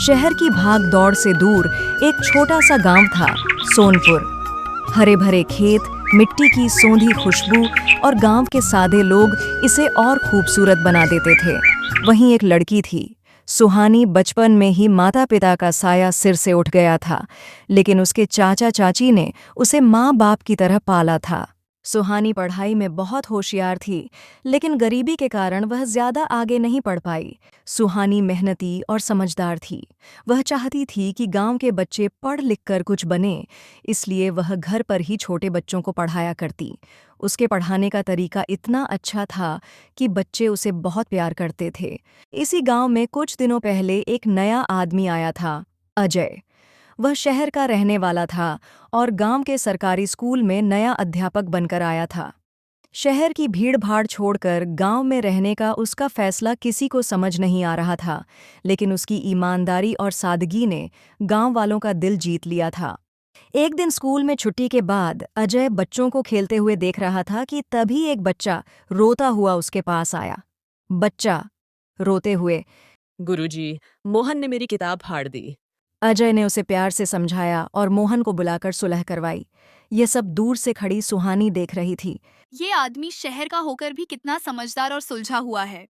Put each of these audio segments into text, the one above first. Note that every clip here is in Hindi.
शहर की भाग दौड़ से दूर एक छोटा सा गांव था, सोनपुर। हरे भरे खेत, मिट्टी की सोंधी खुशबू और गांव के सादे लोग इसे और खूबसूरत बना देते थे। वहीं एक लड़की थी, सुहानी। बचपन में ही माता पिता का साया सिर से उठ गया था, लेकिन उसके चाचा चाची ने उसे माँ बाप की तरह पाला था। सुहानी पढ़ाई में बहुत होशियार थी, लेकिन गरीबी के कारण वह ज्यादा आगे नहीं पढ़ पाई। सुहानी मेहनती और समझदार थी। वह चाहती थी कि गांव के बच्चे पढ़ लिख कर कुछ बने, इसलिए वह घर पर ही छोटे बच्चों को पढ़ाया करती। उसके पढ़ाने का तरीका इतना अच्छा था कि बच्चे उसे बहुत प्यार करते थे। इसी गांव में कुछ दिनों पहले एक नया आदमी आया था, अजय। वह शहर का रहने वाला था और गांव के सरकारी स्कूल में नया अध्यापक बनकर आया था। शहर की भीड़-भाड़ छोड़कर गांव में रहने का उसका फैसला किसी को समझ नहीं आ रहा था, लेकिन उसकी ईमानदारी और सादगी ने गांव वालों का दिल जीत लिया था। एक दिन स्कूल में छुट्टी के बाद अजय बच्चों को खेलते हुए देख रहा था कि तभी एक बच्चा रोता हुआ उसके पास आया। बच्चा रोते हुए गुरुजी, मोहन ने मेरी किताब फाड़ दी। अजय ने उसे प्यार से समझाया और मोहन को बुलाकर सुलह करवाई। ये सब दूर से खड़ी सुहानी देख रही थी। ये आदमी शहर का होकर भी कितना समझदार और सुलझा हुआ है।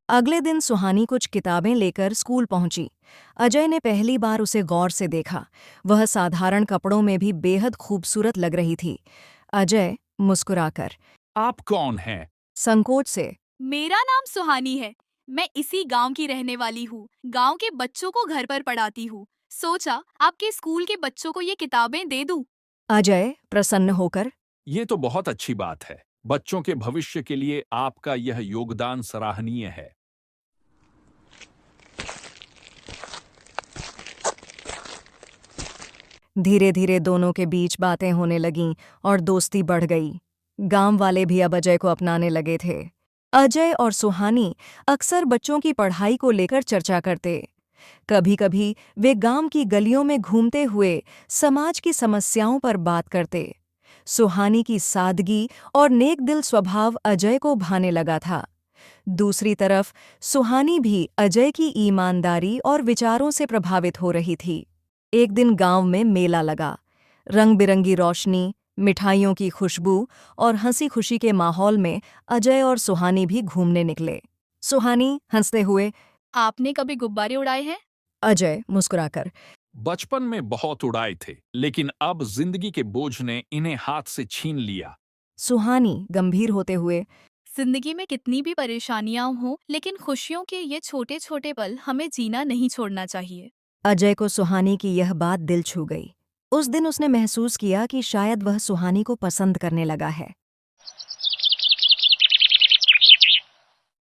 अगले दिन सुहानी कुछ किताबें लेकर स्कूल पहुंची। अजय ने पहली बार उसे गौर से देखा। वह साधारण कपड़ों में भी बेहद खूबसूरत लग रही थी। अजय मुस्कुराकर, आप कौन हैं? संकोच से, मेरा नाम सुहानी है। मैं इसी गांव की रहने वाली हूँ। गांव के बच्चों को घर पर पढ़ाती हूँ। सोचा आपके स्कूल के बच्चों को ये किताबें दे दूं। अजय प्रसन्न होकर, ये तो बहुत अच्छी बात है। बच्चों के भविष्य के लिए आपका यह योगदान सराहनीय है। धीरे धीरे दोनों के बीच बातें होने लगीं और दोस्ती बढ़ गई। गांव वाले भी अब अजय को अपनाने लगे थे। अजय और सुहानी अक्सर बच्चों की पढ़ाई को लेकर चर्चा करते। कभी-कभी वे गांव की गलियों में घूमते हुए समाज की समस्याओं पर बात करते। सुहानी की सादगी और नेकदिल स्वभाव अजय को भाने लगा था। दूसरी तरफ सुहानी भी अजय की ईमानदारी और विचारों से प्रभावित हो रही थी। एक दिन गांव में मेला लगा। रंग-बिरंगी रोशनी, मिठाइयों की खुशबू और हंसी-खुशी के माहौल में अजय और सुहानी भी घूमने निकले। सुहानी हंसते हुए, आपने कभी गुब्बारे उड़ाए हैं? अजय मुस्कुराकर, बचपन में बहुत उड़ाए थे, लेकिन अब जिंदगी के बोझ ने इन्हें हाथ से छीन लिया। सुहानी गंभीर होते हुए, जिंदगी में कितनी भी परेशानियां हों, लेकिन खुशियों के ये छोटे छोटे पल हमें जीना नहीं छोड़ना चाहिए। अजय को सुहानी की यह बात दिल छू गई। उस दिन उसने महसूस किया कि शायद वह सुहानी को पसंद करने लगा है।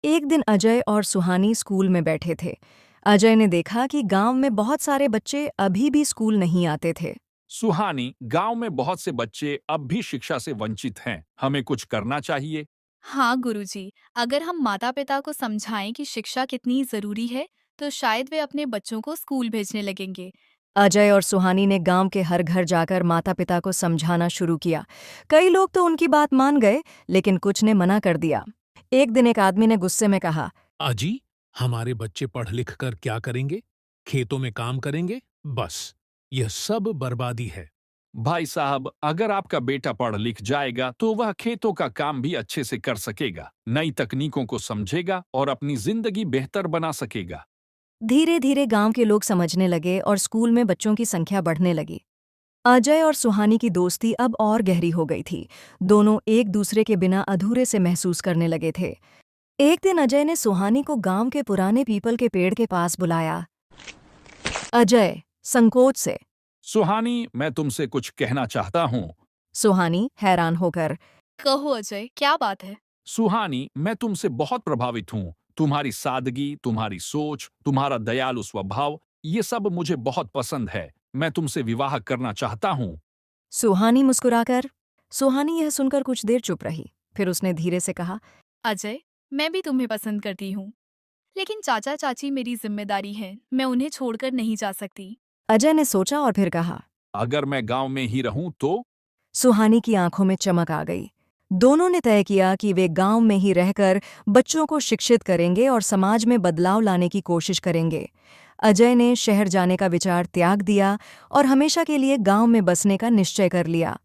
एक दिन अजय और सुहानी स्कूल में बैठे थे। अजय ने देखा कि गांव में बहुत सारे बच्चे अभी भी स्कूल नहीं आते थे। सुहानी, गांव में बहुत से बच्चे अब भी शिक्षा से वंचित हैं। हमें कुछ करना चाहिए। हाँ गुरुजी, अगर हम माता पिता को समझाएं कि शिक्षा कितनी जरूरी है, तो शायद वे अपने बच्चों को स्कूल भेजने लगेंगे। अजय और सुहानी ने गांव के हर घर जाकर माता-पिता को समझाना शुरू किया। कई लोग तो उनकी बात मान गए, लेकिन कुछ ने मना कर दिया। एक दिन एक आदमी ने गुस्से में कहा, अजी, हमारे बच्चे पढ़ लिख कर क्या करेंगे? खेतों में काम करेंगे? बस, यह सब बर्बादी है। भाई साहब, अगर आपका बेटा पढ़ लिख जाएगा तो वह खेतों का काम भी अच्छे से कर सकेगा, नई तकनीकों को समझेगा और अपनी जिंदगी बेहतर बना सकेगा। धीरे धीरे गांव के लोग समझने लगे और स्कूल में बच्चों की संख्या बढ़ने लगी। अजय और सुहानी की दोस्ती अब और गहरी हो गई थी। दोनों एक दूसरे के बिना अधूरे से महसूस करने लगे थे। एक दिन अजय ने सुहानी को गांव के पुराने पीपल के पेड़ के पास बुलाया। अजय संकोच से, सुहानी, मैं तुमसे कुछ कहना चाहता हूँ। सुहानी हैरान होकर, कहो अजय, क्या बात है? सुहानी, मैं तुमसे बहुत प्रभावित हूँ। तुम्हारी सादगी, तुम्हारी सोच, तुम्हारा दयालु स्वभाव, ये सब मुझे बहुत पसंद है। मैं तुमसे विवाह करना चाहता हूँ। सुहानी मुस्कुराकर। सुहानी यह सुनकर कुछ देर चुप रही। फिर उसने धीरे से कहा, अजय, मैं भी तुम्हें पसंद करती हूँ, लेकिन चाचा चाची मेरी जिम्मेदारी है। मैं उन्हें छोड़कर नहीं जा सकती। अजय ने सोचा और फिर कहा। अगर मैं गांव में ही रहूं तो? सुहानी की आंखों में चमक आ गई। दोनों ने तय किया कि वे गांव में ही रहकर बच्चों को शिक्षित करेंगे और समाज में बदलाव लाने की कोशिश करेंगे। अजय ने शहर जाने का विचार त्याग दिया और हमेशा के लिए गांव में बसने का निश्चय कर लिया।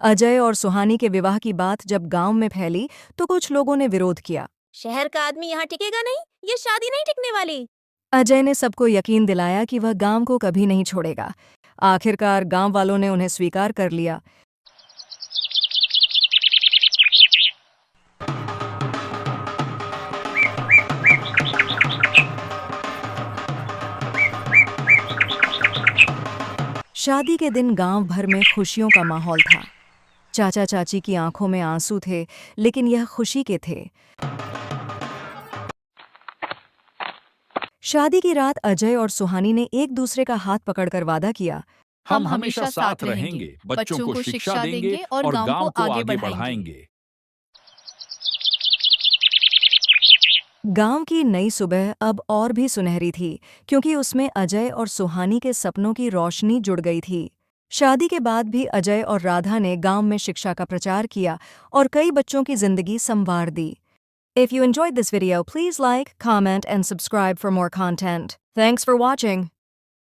अजय और सुहानी के विवाह की बात जब गांव में फैली तो कुछ लोगों ने विरोध किया। शहर का आदमी यहाँ टिकेगा नहीं, ये शादी नहीं टिकने वाली। अजय ने सबको यकीन दिलाया कि वह गांव को कभी नहीं छोड़ेगा। आखिरकार गांव वालों ने उन्हें स्वीकार कर लिया। शादी के दिन गांव भर में खुशियों का माहौल था। चाचा चाची की आंखों में आंसू थे, लेकिन यह खुशी के थे। शादी की रात अजय और सुहानी ने एक दूसरे का हाथ पकड़कर वादा किया, हम हमेशा साथ रहेंगे, बच्चों को शिक्षा देंगे और गांव को आगे बढ़ाएंगे। गांव की नई सुबह अब और भी सुनहरी थी, क्योंकि उसमें अजय और सुहानी के सपनों की रोशनी जुड़ गई थी। शादी के बाद भी अजय और राधा ने गांव में शिक्षा का प्रचार किया और कई बच्चों की जिंदगी संवार दी। If you enjoyed this video, please like, comment, and subscribe for more content. Thanks for watching.